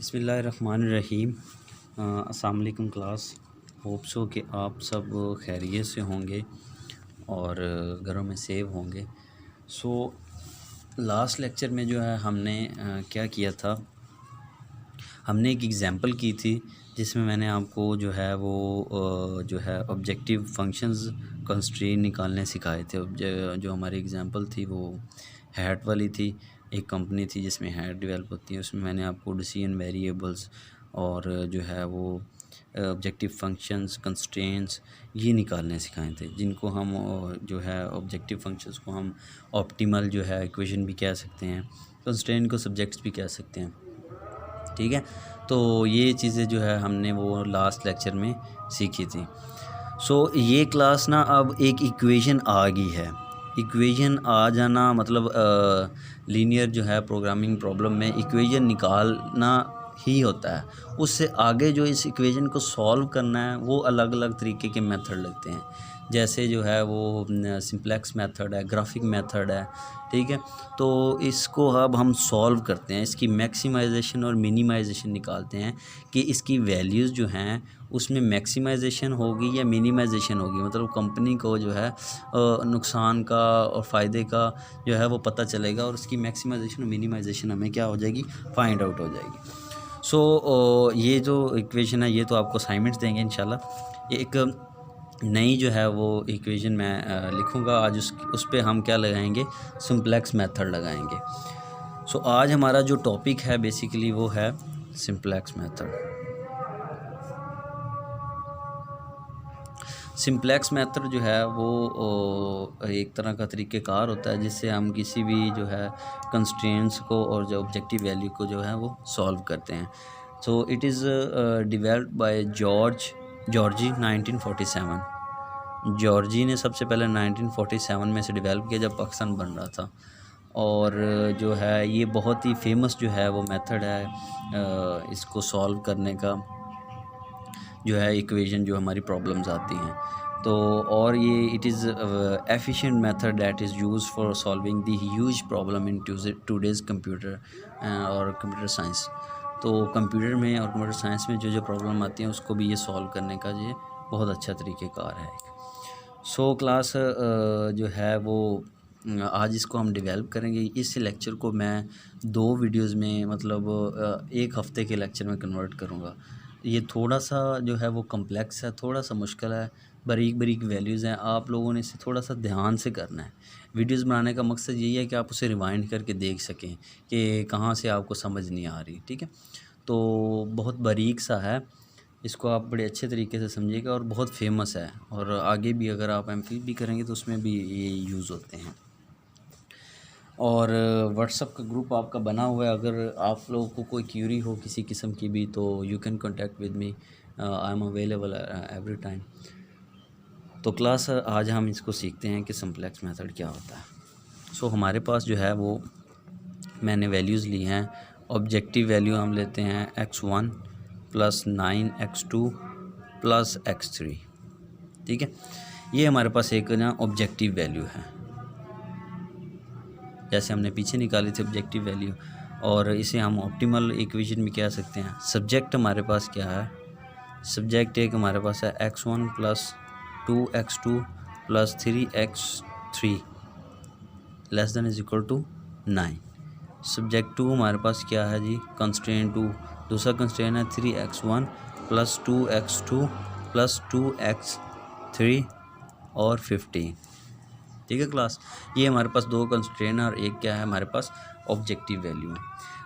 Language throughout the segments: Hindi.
बिस्मिल्लाहिर्रहमानिर्रहीम। अस्सलाम वालेकुम क्लास। होप सो कि आप सब खैरियत से होंगे और घरों में सेव होंगे। सो लास्ट लेक्चर में जो है हमने क्या किया था, हमने एक एग्ज़ाम्पल की थी जिसमें मैंने आपको जो है वो जो है ऑब्जेक्टिव फंक्शंस कंस्ट्रेंट निकालने सिखाए थे। जो हमारी एग्ज़ाम्पल थी वो हैट वाली थी। एक कंपनी थी जिसमें हैट डेवलप होती है, उसमें मैंने आपको डिसीजन वेरिएबल्स और जो है वो ऑब्जेक्टिव फंक्शंस कंस्ट्रेंट्स ये निकालने सिखाए थे, जिनको हम जो है ऑब्जेक्टिव फंक्शंस को हम ऑप्टिमल जो है इक्वेशन भी कह सकते हैं, कंस्ट्रेंट को सब्जेक्ट्स भी कह सकते हैं। ठीक है, तो ये चीज़ें जो है हमने वो लास्ट लेक्चर में सीखी थी। सो ये क्लास ना अब एक इक्वेशन आ गई है। इक्वेशन आ जाना मतलब लीनियर जो है प्रोग्रामिंग प्रॉब्लम में इक्वेशन निकालना ही होता है। उससे आगे जो इस इक्वेशन को सॉल्व करना है वो अलग अलग तरीके के मेथड लगते हैं। जैसे जो है वो सिंप्लेक्स मेथड है, ग्राफिक मेथड है। ठीक है, तो इसको अब हम सॉल्व करते हैं, इसकी मैक्सिमाइजेशन और मिनिमाइजेशन निकालते हैं कि इसकी वैल्यूज़ जो हैं उसमें मैक्सिमाइजेशन होगी या मिनिमाइजेशन होगी। मतलब कंपनी को जो है नुकसान का और फ़ायदे का जो है वो पता चलेगा और उसकी मैक्सिमाइजेशन और मिनिमाइजेशन हमें क्या हो जाएगी, फाइंड आउट हो जाएगी। सो ये जो इक्वेशन है ये तो आपको असाइनमेंट्स देंगे इंशाल्लाह। एक नई जो है वो इक्वेशन मैं लिखूँगा आज, उस पे हम क्या लगाएंगे, सिंप्लेक्स मेथड लगाएंगे। सो आज हमारा जो टॉपिक है बेसिकली वो है सिंप्लेक्स मेथड। सिंप्लेक्स मेथड जो है वो एक तरह का तरीक़ेकार होता है जिससे हम किसी भी जो है कंस्ट्रेंट्स को और जो ऑब्जेक्टिव वैल्यू को जो है वो सॉल्व करते हैं। So it is developed by George 1947। George ने सबसे पहले 1947 में से डेवलप किया जब पाकिस्तान बन रहा था। और जो है ये बहुत ही फेमस जो है वो मेथड है इसको सॉल्व करने का, जो है इक्वेशन जो हमारी प्रॉब्लम्स आती हैं। तो और ये it is efficient method that is used for solving the huge problem in today's computer और कंप्यूटर साइंस। तो कंप्यूटर में और कंप्यूटर साइंस में जो प्रॉब्लम आती हैं उसको भी ये सॉल्व करने का ये बहुत अच्छा तरीक़ेकार है। सो क्लास जो है वो आज इसको हम डेवलप करेंगे। इस लेक्चर को मैं 2 वीडियोज़ में मतलब एक हफ़्ते के लेक्चर में कन्वर्ट करूँगा। ये थोड़ा सा जो है वो कम्प्लेक्स है, थोड़ा सा मुश्किल है, बारीक बारीक वैल्यूज़ हैं, आप लोगों ने इसे थोड़ा सा ध्यान से करना है। वीडियोज़ बनाने का मकसद यही है कि आप उसे रिवाइंड करके देख सकें कि कहाँ से आपको समझ नहीं आ रही। ठीक है, तो बहुत बारीक सा है, इसको आप बड़े अच्छे तरीके से समझिएगा और बहुत फेमस है और आगे भी अगर आप एमफिल भी करेंगे तो उसमें भी ये यूज़ होते हैं। और व्हाट्सअप का ग्रुप आपका बना हुआ है, अगर आप लोगों को कोई क्यूरी हो किसी किस्म की भी तो you can contact with me, I am available every time. तो क्लास आज हम इसको सीखते हैं कि सिंप्लेक्स मेथड क्या होता है। सो हमारे पास जो है वो मैंने वैल्यूज़ ली हैं। ऑब्जेक्टिव वैल्यू हम लेते हैं x1 + 9x2 + x3। ठीक है, ये हमारे पास एक ना ऑब्जेक्टिव वैल्यू है, जैसे हमने पीछे निकाली थी ऑब्जेक्टिव वैल्यू, और इसे हम ऑप्टिमल इक्वेशन भी कह सकते हैं। सब्जेक्ट हमारे पास क्या है, सब्जेक्ट एक हमारे पास है x1 + 2x2 + 3x3 ≤ 9। सब्जेक्ट 2 हमारे पास क्या है जी, कंस्ट्रेंट 2, दूसरा कंस्ट्रेंट है 3x1 + 2x2 + 2x3 और 15। ठीक है क्लास, ये हमारे पास 2 कंस्ट्रेंट और एक क्या है हमारे पास ऑब्जेक्टिव वैल्यू है।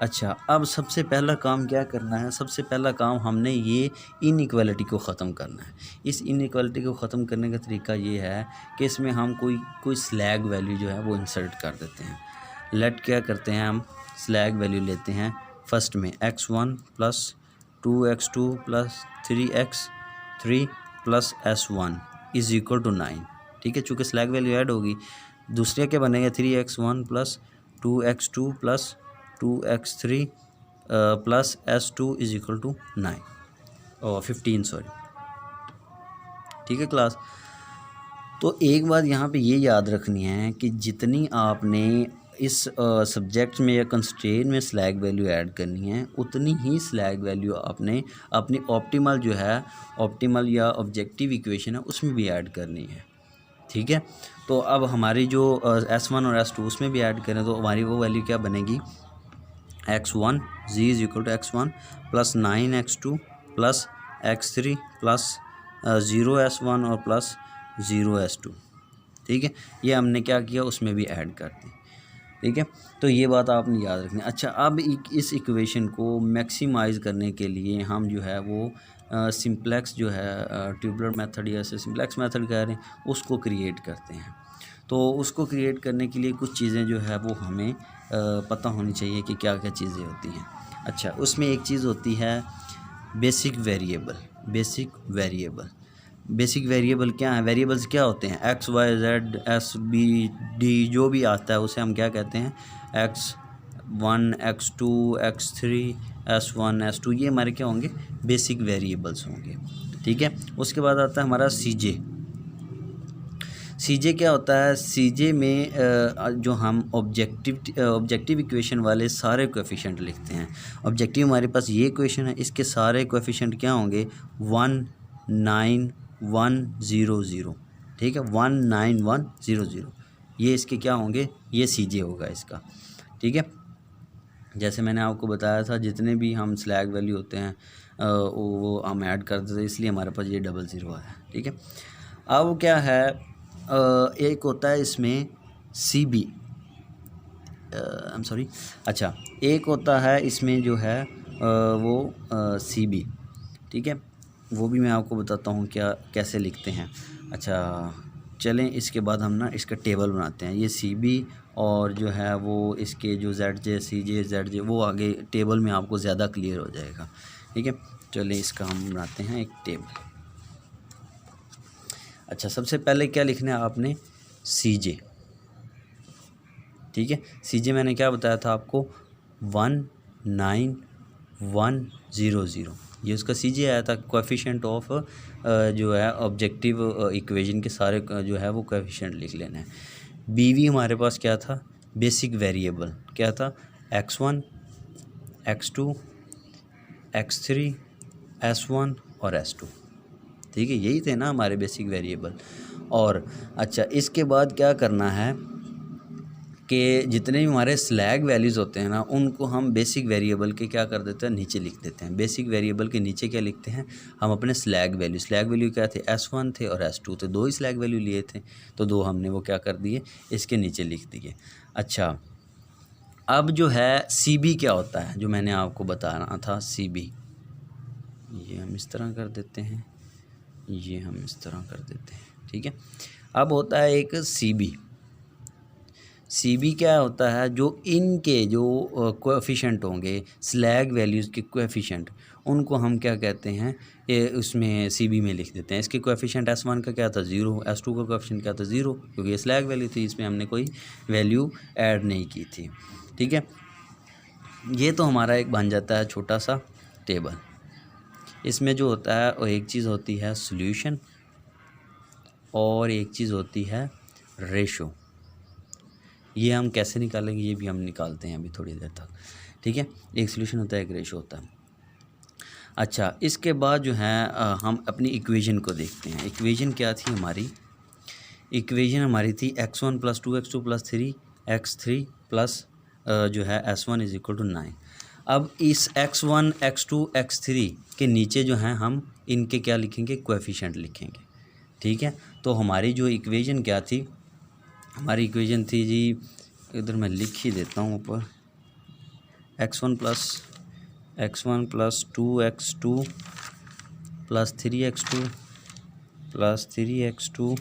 अच्छा, अब सबसे पहला काम क्या करना है, सबसे पहला काम हमने ये इनइक्वालिटी को ख़त्म करना है। इस इनइक्वालिटी को ख़त्म करने का तरीका ये है कि इसमें हम कोई स्लैग वैल्यू जो है वो इंसर्ट कर देते हैं। लेट क्या करते हैं, हम स्लैग वैल्यू लेते हैं फर्स्ट में x1 + 2x2 + 3x3 + s1 = 9। ठीक है, चूँकि स्लैग वैल्यू ऐड होगी, दूसरे क्या बनेगा 3x1 + 2x2 + 2x3 + s2 = 9 और 15 सॉरी। ठीक है क्लास, तो एक बात यहाँ पे ये याद रखनी है कि जितनी आपने इस सब्जेक्ट में या कंस्ट्रेंट में स्लैग वैल्यू ऐड करनी है, उतनी ही स्लैग वैल्यू आपने अपनी ऑप्टिमल जो है, ऑप्टिमल या ऑब्जेक्टिव इक्वेशन है उसमें भी ऐड करनी है। ठीक है, तो अब हमारी जो S1 और S2 उसमें भी ऐड करें तो हमारी वो वैल्यू क्या बनेगी, x1 z is equal to x1 plus 9x2 plus x3 plus 0s1 और प्लस 0s2। ठीक है, ये हमने क्या किया उसमें भी ऐड कर दी। ठीक है, तो ये बात आपने याद रखनी। अच्छा, अब इस इक्वेशन को मैक्सिमाइज़ करने के लिए हम जो है वो सिंप्लेक्स जो है ट्यूबुलर मेथड या सिंप्लेक्स मेथड कह रहे हैं उसको क्रिएट करते हैं। तो उसको क्रिएट करने के लिए कुछ चीज़ें जो है वो हमें पता होनी चाहिए कि क्या क्या चीज़ें होती हैं। अच्छा, उसमें एक चीज़ होती है बेसिक वेरिएबल। बेसिक वेरिएबल क्या है, वेरिएबल्स क्या होते हैं, X Y Z S B D जो भी आता है उसे हम क्या कहते हैं, x1 x2 x3 s1 s2, ये हमारे क्या होंगे, बेसिक वेरिएबल्स होंगे। ठीक है, उसके बाद आता है हमारा सीजे क्या होता है, सीजे में जो हम ऑब्जेक्टिव इक्वेशन वाले सारे कोएफिशिएंट लिखते हैं। ऑब्जेक्टिव हमारे पास ये इक्वेशन है, इसके सारे कोएफिशिएंट क्या होंगे, 1 9 1 0 0। ठीक है, 1 9 1 0 0, ये इसके क्या होंगे, ये सीजे होगा इसका। ठीक है, जैसे मैंने आपको बताया था जितने भी हम स्लैग वैल्यू होते हैं वो हम ऐड कर देते हैं, इसलिए हमारे पास ये 00 आया। ठीक है, अब क्या है, एक होता है इसमें C B, I am sorry, अच्छा एक होता है इसमें जो है वो सी बी। ठीक है, वो भी मैं आपको बताता हूँ क्या कैसे लिखते हैं। अच्छा चलें, इसके बाद हम ना इसका टेबल बनाते हैं। ये सी बी और जो है वो इसके जो जेड जे सी जे जेड जे वो आगे टेबल में आपको ज़्यादा क्लियर हो जाएगा। ठीक है, चलें इसका हम बनाते हैं एक टेबल। अच्छा, सबसे पहले क्या लिखना है आपने, सी जे। ठीक है, सी जे मैंने क्या बताया था आपको, 1 9 1 0 0, ये उसका सी जे आया था। कोएफिशिएंट ऑफ जो है ऑब्जेक्टिव इक्वेशन के सारे जो है वो कोएफिशिएंट लिख लेना है। बी वी हमारे पास क्या था, बेसिक वेरिएबल क्या था, x1 x2 x3 s1 और s2। ठीक है, यही थे ना हमारे बेसिक वेरिएबल। और अच्छा, इसके बाद क्या करना है कि जितने भी हमारे स्लैग वैल्यूज़ होते हैं ना उनको हम बेसिक वेरिएबल के क्या कर देते हैं, नीचे लिख देते हैं। बेसिक वेरिएबल के नीचे क्या लिखते हैं हम, अपने स्लैग वैल्यू क्या थे, S1 थे और S2 थे, 2 ही स्लैग वैल्यू लिए थे, तो 2 हमने वो क्या कर दिए, इसके नीचे लिख दिए। अच्छा, अब जो है CB क्या होता है, जो मैंने आपको बताना था CB, ये हम इस तरह कर देते हैं, ये हम इस तरह कर देते हैं। ठीक है, अब होता है एक CB क्या होता है, जो इनके जो कोएफिशिएंट होंगे स्लैग वैल्यूज़ के कोएफिशिएंट, उनको हम क्या कहते हैं, ये उसमें CB में लिख देते हैं। इसके कोएफिशिएंट S1 का क्या था 0, S2 का कोएफिशिएंट क्या था 0, क्योंकि ये स्लैग वैल्यू थी, इसमें हमने कोई वैल्यू ऐड नहीं की थी। ठीक है, ये तो हमारा एक बन जाता है छोटा सा टेबल। इसमें जो होता है वो एक चीज़ होती है सॉल्यूशन और एक चीज़ होती है रेशो। ये हम कैसे निकालेंगे, ये भी हम निकालते हैं अभी थोड़ी देर तक। ठीक है, एक सॉल्यूशन होता है, एक रेशो होता है। अच्छा, इसके बाद जो है हम अपनी इक्वेशन को देखते हैं। इक्वेशन क्या थी हमारी, इक्वेशन हमारी थी x1 + 2x2 + 3x3 प्लस जो है s1 इज इक्वल टू 9। अब इस x1 x2 x3 के नीचे जो है हम इनके क्या लिखेंगे, कोएफिशिएंट लिखेंगे। ठीक है, तो हमारी जो इक्वेशन क्या थी, हमारी इक्वेशन थी जी, इधर मैं लिख ही देता हूँ ऊपर, x1 + 2x2 + 3x2 + 3x2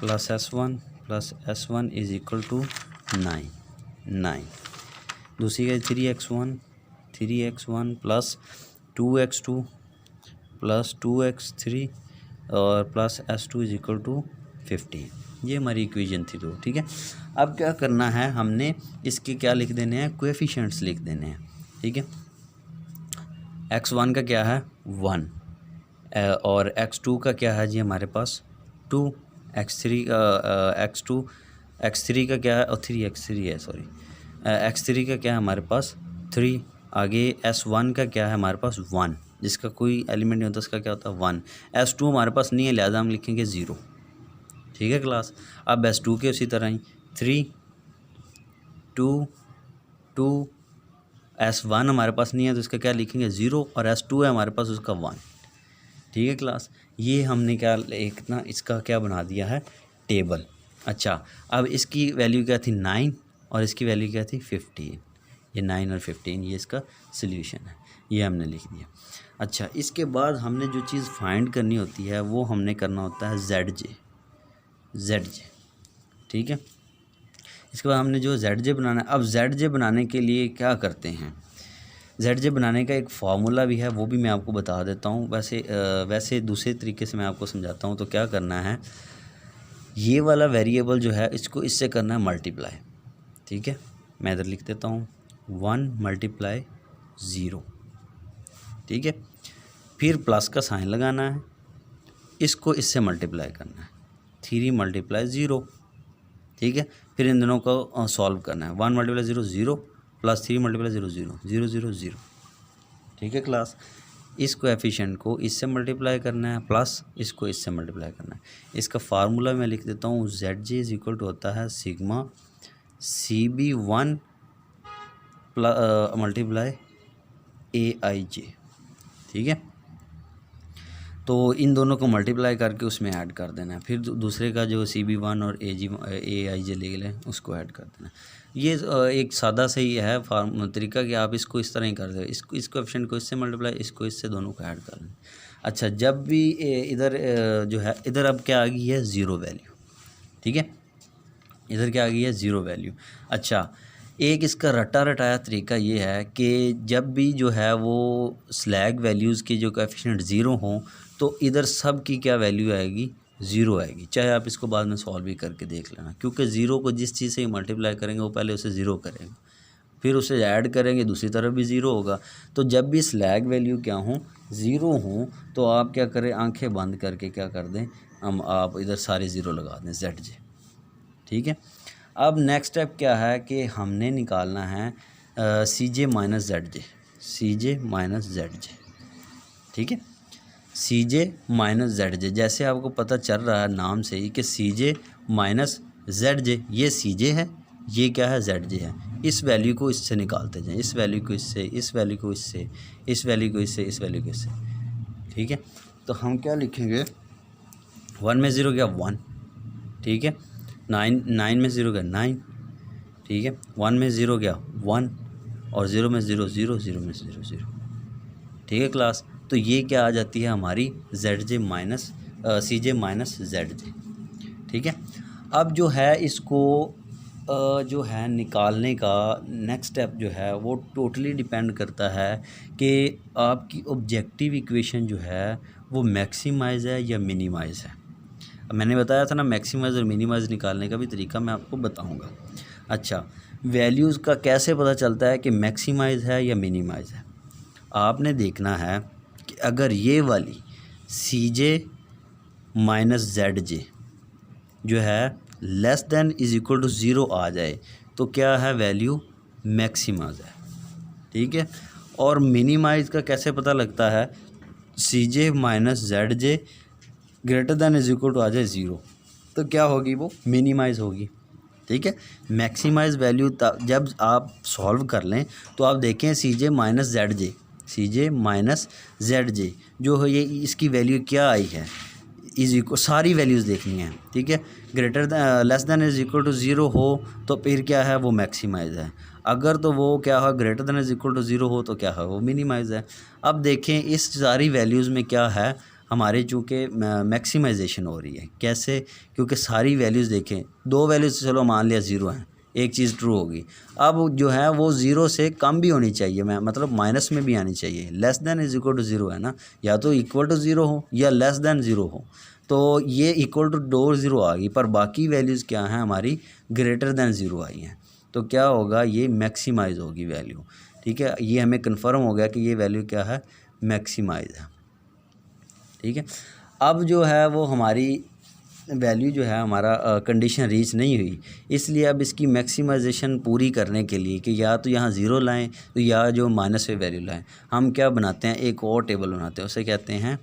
+ s1 is equal to 9। दूसरी का 3x1 + 2x2 + 2x3 और plus s2 is equal to 15। ये हमारी इक्वेशन थी दो। ठीक है, अब क्या करना है, हमने इसके क्या लिख देने हैं, कोएफिशिएंट्स लिख देने हैं। ठीक है, x1 का क्या है 1 और x2 का क्या है जी हमारे पास 2, x2 x3 का क्या है, और 3x3 है, सॉरी, x3 का क्या है हमारे पास 3, आगे s1 का क्या है हमारे पास 1, जिसका कोई एलिमेंट नहीं होता उसका क्या होता है 1, s2 हमारे पास नहीं है लिहाजा हम लिखेंगे 0। ठीक है क्लास। अब s2 के उसी तरह ही 3 2 2, s1 हमारे पास नहीं है तो इसका क्या लिखेंगे 0, और s2 है हमारे पास उसका 1। ठीक है क्लास, ये हमने क्या एक ना इसका क्या बना दिया है टेबल। अच्छा, अब इसकी वैल्यू क्या थी 9 और इसकी वैल्यू क्या थी 15, ये 9 और 15 ये इसका सल्यूशन है, ये हमने लिख दिया। अच्छा, इसके बाद हमने जो चीज़ फाइंड करनी होती है वो हमने करना होता है ZJ। ठीक है, इसके बाद हमने जो ZJ बनाना है, अब ZJ बनाने के लिए क्या करते हैं, ZJ बनाने का एक फार्मूला भी है वो भी मैं आपको बता देता हूँ। वैसे दूसरे तरीके से मैं आपको समझाता हूँ। तो क्या करना है, ये वाला वेरिएबल जो है इसको इससे करना है मल्टीप्लाई। ठीक है, मैं इधर लिख देता हूँ 1 × 0। ठीक है, फिर प्लस का साइन लगाना है, इसको इससे मल्टीप्लाई करना है 3 × 0। ठीक है, फिर इन दोनों को सॉल्व करना है 1 × 0 0 प्लस 3 × 0 0 0 0 0। ठीक है क्लास, इस कोएफिशिएंट को इससे मल्टीप्लाई करना है प्लस इसको इससे मल्टीप्लाई करना है। इसका फार्मूला मैं लिख देता हूँ, ZJ = होता है सिग्मा CB1 × AIJ। ठीक है, तो इन दोनों को मल्टीप्लाई करके उसमें ऐड कर देना है, फिर दूसरे का जो CB1 और AIJ ले लें उसको ऐड कर देना है। ये एक सादा सही है तरीका कि आप इसको इस तरह ही कर दे, इस कोएफिशिएंट को इससे मल्टीप्लाई, इसको इससे, दोनों को ऐड कर लें। अच्छा, जब भी इधर जो है इधर अब क्या आ गई है 0 वैल्यू। ठीक है, इधर क्या आ गई है 0 वैल्यू। अच्छा, एक इसका रटा रटाया तरीका ये है कि जब भी जो है वो स्लैग वैल्यूज़ के जो कोएफिशिएंट 0 हों तो इधर सब की क्या वैल्यू आएगी 0 आएगी। चाहे आप इसको बाद में सॉल्व भी करके देख लेना, क्योंकि 0 को जिस चीज़ से मल्टीप्लाई करेंगे वो पहले उसे 0 करेंगे, फिर उसे ऐड करेंगे दूसरी तरफ भी 0 होगा। तो जब भी स्लैग वैल्यू क्या हों 0 हों तो आप क्या करें, आंखें बंद करके क्या कर दें, आप इधर सारे 0 लगा दें ZJ। ठीक है, अब नेक्स्ट स्टेप क्या है कि हमने निकालना है CJ - ZJ, CJ - ZJ। ठीक है, CJ - ZJ, जैसे आपको पता चल रहा है नाम से ही कि CJ - ZJ, ये CJ है, ये क्या है ZJ है। इस वैल्यू को इससे निकालते जाएं, इस वैल्यू को इससे, इस वैल्यू को इससे, इस वैल्यू को इससे, इस वैल्यू को इससे। ठीक है, तो हम क्या लिखेंगे, 1 में 0 गया 1। ठीक है, 9 में 0 गया 9। ठीक है, 1 में 0 गया 1 और 0 में 0 0, 0 में 0 0। ठीक है क्लास, तो ये क्या आ जाती है हमारी CJ - ZJ। ठीक है, अब जो है इसको जो है निकालने का नेक्स्ट स्टेप जो है वो टोटली डिपेंड करता है कि आपकी ऑब्जेक्टिव इक्वेशन जो है वो मैक्सिमाइज़ है या मिनिमाइज़ है। मैंने बताया था ना, मैक्सिमाइज़ और मिनिमाइज़ निकालने का भी तरीका मैं आपको बताऊंगा। अच्छा, वैल्यूज़ का कैसे पता चलता है कि मैक्सिमाइज़ है या मिनिमाइज़ है, आपने देखना है कि अगर ये वाली CJ - ZJ जो है लेस देन = 0 आ जाए तो क्या है, वैल्यू मैक्सिमाइज़ है। ठीक है, और मिनिमाइज़ का कैसे पता लगता है, CJ - ZJ > आ जाए 0 तो क्या होगी, वो मिनिमाइज़ होगी। ठीक है, मैक्सिमाइज़ वैल्यू जब आप सॉल्व कर लें तो आप देखें CJ - ZJ जो है ये इसकी वैल्यू क्या आई है, सारी वैल्यूज़ देखनी है। ठीक है, लेस देन = 0 हो तो फिर क्या है, वो मैक्सिमाइज़ है। अगर तो वो क्या हो, > 0 हो तो क्या है, वो मिनिमाइज़ है। अब देखें इस सारी वैल्यूज़ में क्या है, हमारे चूँकि मैक्सिमाइजेशन हो रही है। कैसे, क्योंकि सारी वैल्यूज़ देखें, 2 वैल्यूज़ चलो मान लिया 0 हैं, एक चीज़ ट्रू होगी। अब जो है वो 0 से कम भी होनी चाहिए, मैं मतलब माइनस में भी आनी चाहिए। लेस देन = 0 है ना, या तो = 0 हो या लेस देन 0 हो। तो ये = 0 आ गई, पर बाकी वैल्यूज़ क्या हैं हमारी > 0 आई हैं, तो क्या होगा, ये मैक्सिमाइज़ होगी वैल्यू। ठीक है, ये हमें कंफर्म हो गया कि ये वैल्यू क्या है, मैक्सिमाइज़ है। ठीक है, अब जो है वो हमारी वैल्यू जो है हमारा कंडीशन रीच नहीं हुई, इसलिए अब इसकी मैक्सिमाइजेशन पूरी करने के लिए कि या तो यहाँ ज़ीरो लाएं तो या जो माइनस में वैल्यू लाएं, हम क्या बनाते हैं, एक और टेबल बनाते हैं, उसे कहते हैं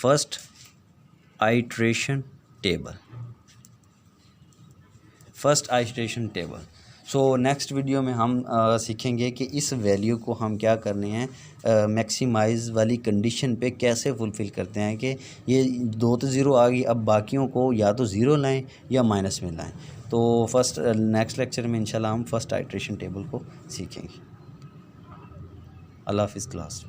first iteration table. First iteration table. So next video में हम सीखेंगे कि इस वैल्यू को हम क्या करने हैं, मैक्सिमाइज़ वाली कंडीशन पे कैसे फुलफ़िल करते हैं कि ये 2 तो ज़ीरो आ गई, अब बाकियों को या तो ज़ीरो लाएं या माइनस में लाएं। तो फर्स्ट नेक्स्ट लेक्चर में इंशाल्लाह हम फर्स्ट आइट्रेशन टेबल को सीखेंगे। अल्लाह हाफ़िज़ क्लास।